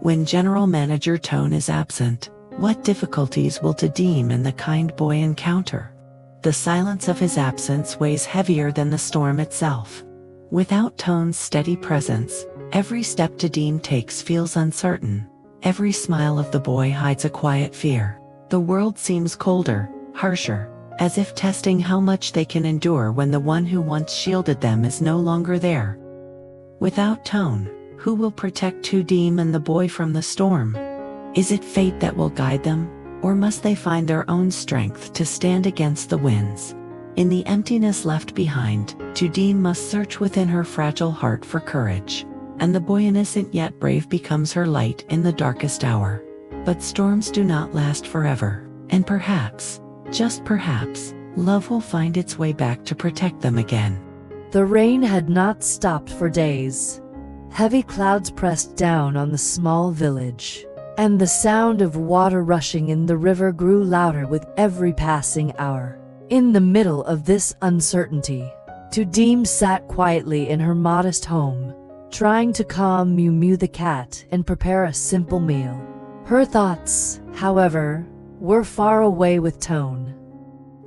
When General Manager Toan is absent, what difficulties will Tu Diem and the kind boy encounter? The silence of his absence weighs heavier than the storm itself. Without Toan's steady presence, every step Tu Diem takes feels uncertain. Every smile of the boy hides a quiet fear. The world seems colder, harsher, as if testing how much they can endure when the one who once shielded them is no longer there. Without Toan, who will protect Tu Diem and the boy from the storm? Is it fate that will guide them, or must they find their own strength to stand against the winds? In the emptiness left behind, Tu Diem must search within her fragile heart for courage, and the boy, innocent yet brave, becomes her light in the darkest hour. But storms do not last forever, and perhaps, just perhaps, love will find its way back to protect them again. The rain had not stopped for days. Heavy clouds pressed down on the small village, and the sound of water rushing in the river grew louder with every passing hour. In the middle of this uncertainty, Tu Diem sat quietly in her modest home, trying to calm Mew Mew the cat and prepare a simple meal. Her thoughts, however, were far away with Toan.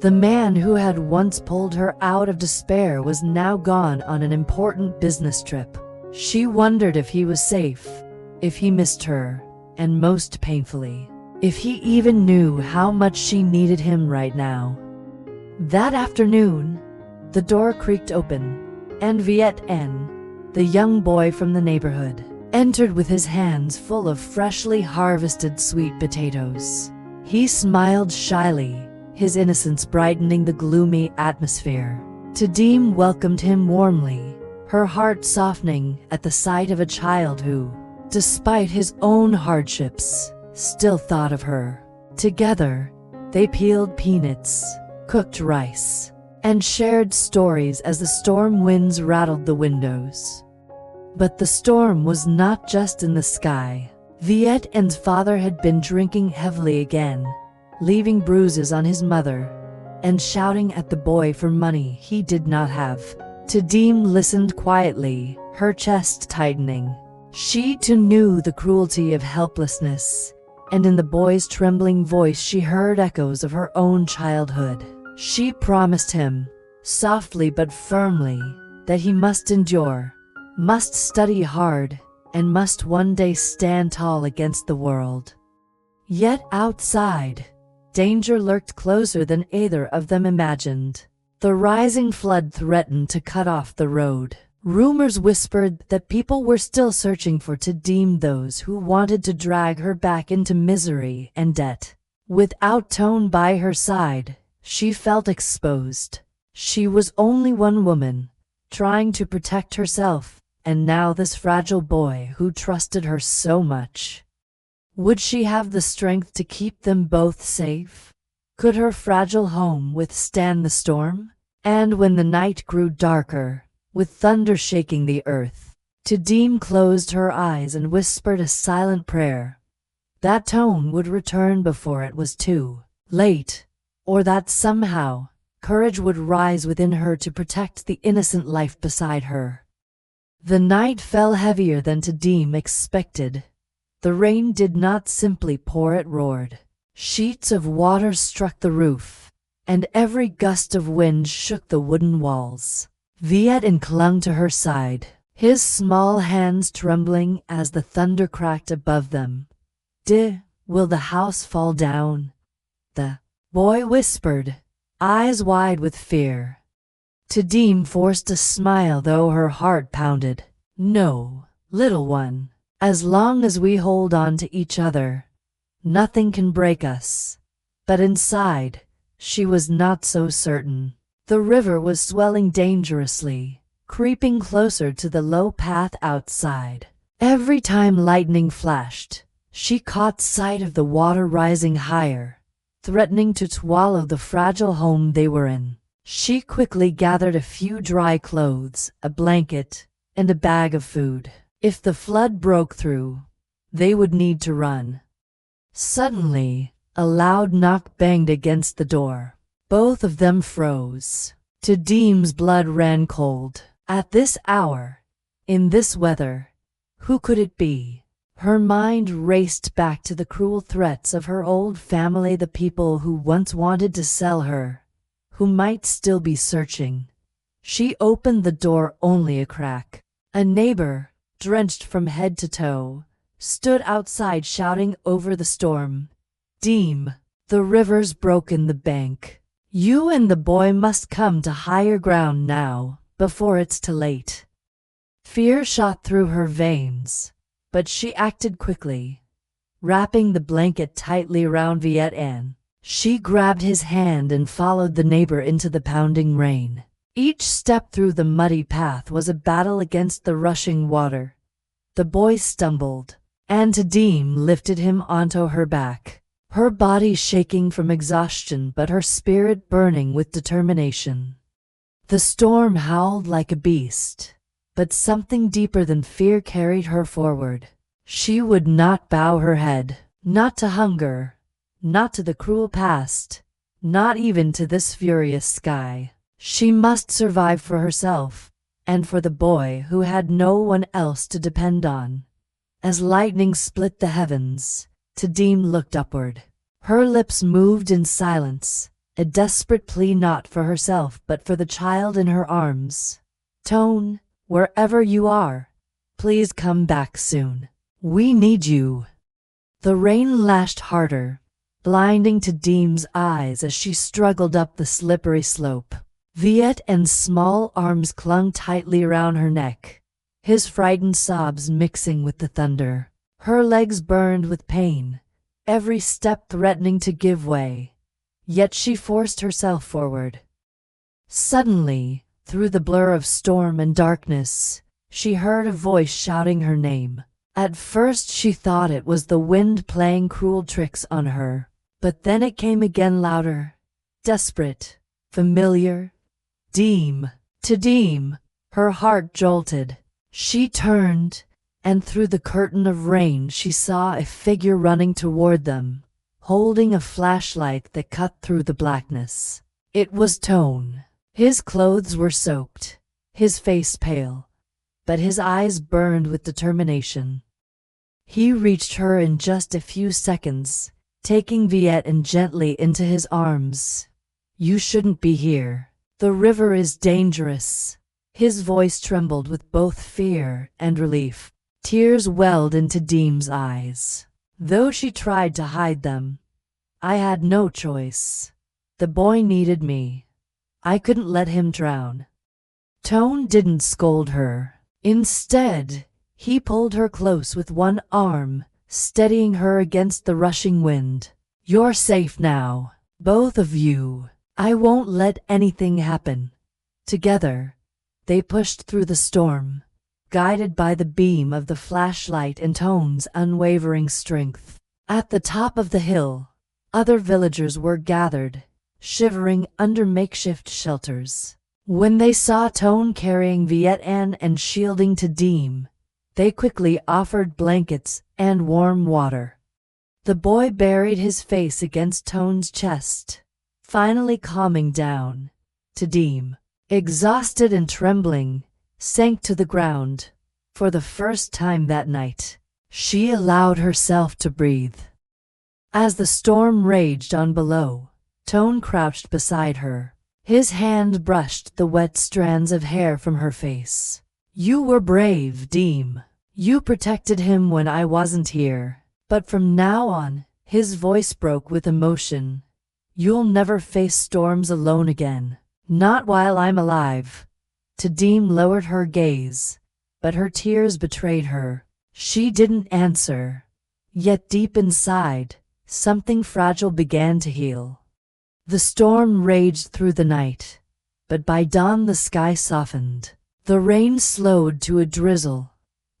The man who had once pulled her out of despair was now gone on an important business trip. She wondered if he was safe, if he missed her, and most painfully, if he even knew how much she needed him right now. That afternoon, the door creaked open, and Viet, the young boy from the neighborhood, entered with his hands full of freshly harvested sweet potatoes. He smiled shyly, his innocence brightening the gloomy atmosphere. Tu Diem welcomed him warmly, her heart softening at the sight of a child who, despite his own hardships, still thought of her. Together, they peeled peanuts, cooked rice, and shared stories as the storm winds rattled the windows. But the storm was not just in the sky. Viet's father had been drinking heavily again, leaving bruises on his mother, and shouting at the boy for money he did not have. Tu Diem listened quietly, her chest tightening. She too knew the cruelty of helplessness, and in the boy's trembling voice she heard echoes of her own childhood. She promised him, softly but firmly, that he must endure, must study hard, and must one day stand tall against the world. Yet outside, danger lurked closer than either of them imagined. The rising flood threatened to cut off the road. Rumors whispered that people were still searching for Tu Diem, those who wanted to drag her back into misery and debt. Without Toan by her side, she felt exposed. She was only one woman, trying to protect herself, and now this fragile boy who trusted her so much. Would she have the strength to keep them both safe? Could her fragile home withstand the storm? And when the night grew darker, with thunder shaking the earth, Tu Diem closed her eyes and whispered a silent prayer. That Toan would return before it was too late, or that somehow, courage would rise within her to protect the innocent life beside her. The night fell heavier than Tu Diem expected. The rain did not simply pour, it roared. Sheets of water struck the roof, and every gust of wind shook the wooden walls. Viet clung to her side, his small hands trembling as the thunder cracked above them. Will the house fall down? The boy whispered, eyes wide with fear. Tu Diem forced a smile, though her heart pounded. No, little one, as long as we hold on to each other, nothing can break us. But inside, she was not so certain. The river was swelling dangerously, creeping closer to the low path outside. Every time lightning flashed, she caught sight of the water rising higher, threatening to swallow the fragile home they were in. She quickly gathered a few dry clothes, a blanket, and a bag of food. If the flood broke through, they would need to run. Suddenly, a loud knock banged against the door. Both of them froze. Tu Diem's blood ran cold. At this hour, in this weather, who could it be? Her mind raced back to the cruel threats of her old family, the people who once wanted to sell her, who might still be searching. She opened the door only a crack. A neighbor, drenched from head to toe, stood outside shouting over the storm. "Diem, the river's broken the bank. You and the boy must come to higher ground now, before it's too late." Fear shot through her veins, but she acted quickly. Wrapping the blanket tightly around Viet, she grabbed his hand and followed the neighbor into the pounding rain. Each step through the muddy path was a battle against the rushing water. The boy stumbled, and Tu Diem lifted him onto her back, her body shaking from exhaustion but her spirit burning with determination. The storm howled like a beast, but something deeper than fear carried her forward. She would not bow her head, not to hunger, not to the cruel past, not even to this furious sky. She must survive for herself, and for the boy who had no one else to depend on. As lightning split the heavens, Tu Diem looked upward. Her lips moved in silence, a desperate plea not for herself but for the child in her arms. "Toan, wherever you are, please come back soon. We need you." The rain lashed harder, blinding Tu Diem's eyes as she struggled up the slippery slope. Viet's small arms clung tightly around her neck, his frightened sobs mixing with the thunder. Her legs burned with pain, every step threatening to give way, yet she forced herself forward. Suddenly, through the blur of storm and darkness, she heard a voice shouting her name. At first she thought it was the wind playing cruel tricks on her, but then it came again, louder, desperate, familiar. "Diem, Tu Diem." Her heart jolted. She turned, and through the curtain of rain she saw a figure running toward them, holding a flashlight that cut through the blackness. It was Toan. His clothes were soaked, his face pale, but his eyes burned with determination. He reached her in just a few seconds, taking Viet gently into his arms. "You shouldn't be here. The river is dangerous." His voice trembled with both fear and relief. Tears welled into Diem's eyes, though she tried to hide them. "I had no choice. The boy needed me. I couldn't let him drown." Toan didn't scold her. Instead, he pulled her close with one arm, steadying her against the rushing wind. "You're safe now, both of you. I won't let anything happen." Together, they pushed through the storm, guided by the beam of the flashlight and Toan's unwavering strength. At the top of the hill, other villagers were gathered, shivering under makeshift shelters. When they saw Toan carrying Viet and shielding Tu Diem, they quickly offered blankets and warm water. The boy buried his face against Toan's chest, finally calming down. Tu Diem, exhausted and trembling, sank to the ground. For the first time that night, she allowed herself to breathe. As the storm raged on below, Toan crouched beside her. His hand brushed the wet strands of hair from her face. "You were brave, Diem. You protected him when I wasn't here. But from now on," his voice broke with emotion, "you'll never face storms alone again. Not while I'm alive." Tu Diem lowered her gaze, but her tears betrayed her. She didn't answer. Yet deep inside, something fragile began to heal. The storm raged through the night, but by dawn the sky softened. The rain slowed to a drizzle,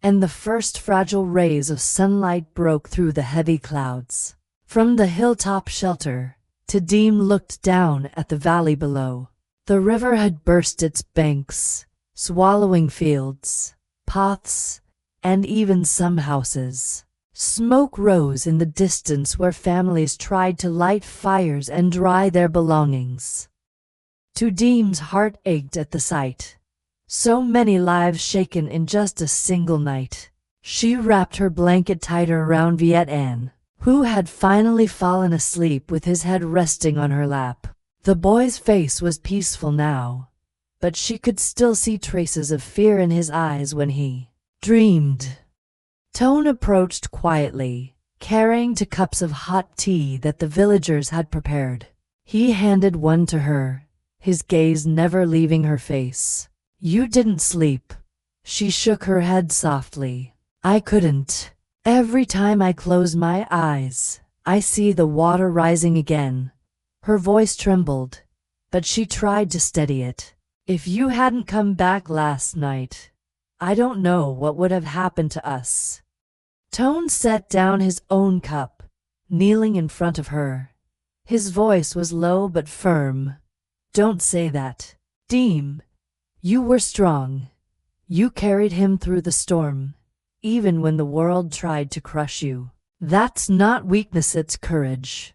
and the first fragile rays of sunlight broke through the heavy clouds. From the hilltop shelter, Tu Diem looked down at the valley below. The river had burst its banks, swallowing fields, paths, and even some houses. Smoke rose in the distance where families tried to light fires and dry their belongings. Tu Diem's heart ached at the sight. So many lives shaken in just a single night. She wrapped her blanket tighter around Viet, who had finally fallen asleep with his head resting on her lap. The boy's face was peaceful now, but she could still see traces of fear in his eyes when he dreamed. Toan approached quietly, carrying 2 cups of hot tea that the villagers had prepared. He handed one to her, his gaze never leaving her face. "You didn't sleep." She shook her head softly. "I couldn't. Every time I close my eyes, I see the water rising again." Her voice trembled, but she tried to steady it. "If you hadn't come back last night, I don't know what would have happened to us." Toan set down his own cup, kneeling in front of her. His voice was low but firm. "Don't say that. Diem, you were strong. You carried him through the storm, even when the world tried to crush you. That's not weakness, it's courage."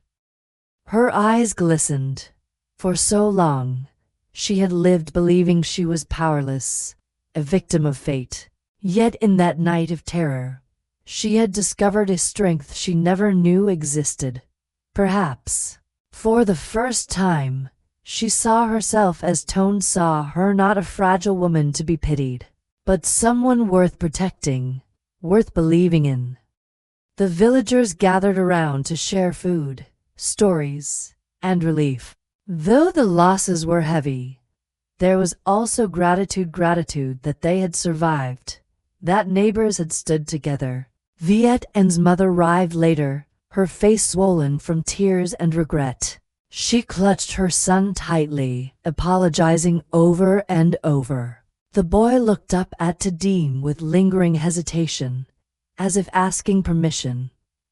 Her eyes glistened. For so long, she had lived believing she was powerless, a victim of fate. Yet in that night of terror, she had discovered a strength she never knew existed. Perhaps, for the first time, she saw herself as Toan saw her, not a fragile woman to be pitied, but someone worth protecting, worth believing in. The villagers gathered around to share food, stories, and relief. Though the losses were heavy, there was also gratitude that they had survived, that neighbors had stood together. Viet's mother arrived later, her face swollen from tears and regret. She clutched her son tightly, apologizing over and over. The boy looked up at Tu Diem with lingering hesitation, as if asking permission,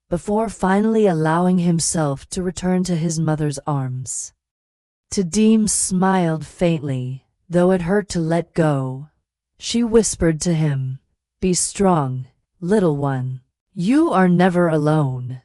before finally allowing himself to return to his mother's arms. Tu Diem smiled faintly, though it hurt to let go. She whispered to him, "Be strong, little one. You are never alone."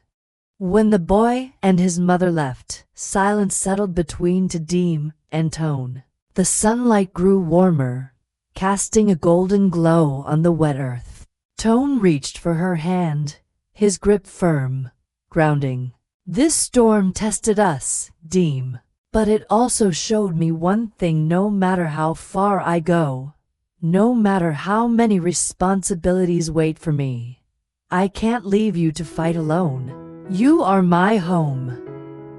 When the boy and his mother left, silence settled between Tu Diem and Toan. The sunlight grew warmer, casting a golden glow on the wet earth. Toan reached for her hand, his grip firm, grounding. "This storm tested us, Diem, but it also showed me one thing: no matter how far I go, no matter how many responsibilities wait for me, I can't leave you to fight alone. You are my home."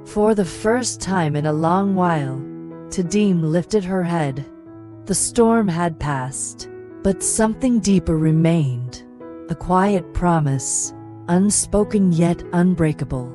For the first time in a long while, Tu Diem lifted her head. The storm had passed, but something deeper remained, a quiet promise, unspoken yet unbreakable.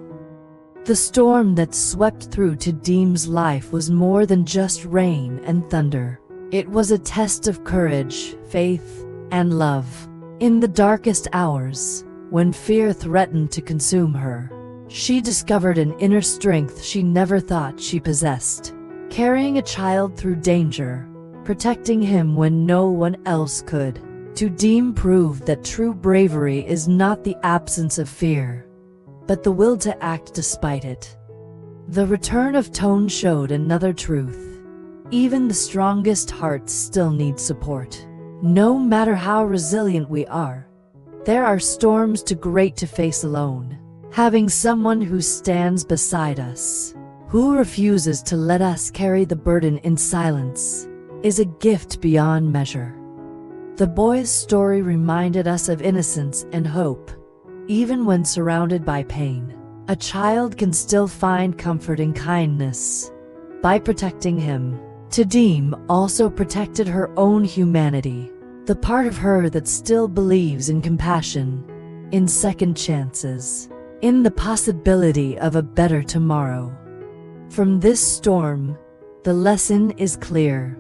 The storm that swept through Tu Diem's life was more than just rain and thunder. It was a test of courage, faith, and love. In the darkest hours, when fear threatened to consume her, she discovered an inner strength she never thought she possessed. Carrying a child through danger, protecting him when no one else could, Tu Diem proved that true bravery is not the absence of fear, but the will to act despite it. The return of Toan showed another truth. Even the strongest hearts still need support. No matter how resilient we are, there are storms too great to face alone. Having someone who stands beside us, who refuses to let us carry the burden in silence, is a gift beyond measure. The boy's story reminded us of innocence and hope. Even when surrounded by pain, a child can still find comfort in kindness. By protecting him, Tu Diem also protected her own humanity, the part of her that still believes in compassion, in second chances, in the possibility of a better tomorrow. From this storm, the lesson is clear.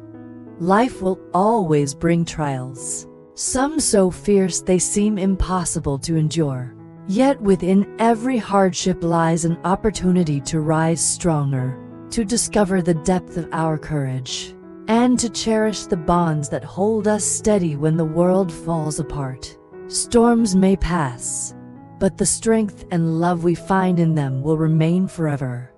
Life will always bring trials, some so fierce they seem impossible to endure. Yet within every hardship lies an opportunity to rise stronger, to discover the depth of our courage, and to cherish the bonds that hold us steady when the world falls apart. Storms may pass, but the strength and love we find in them will remain forever.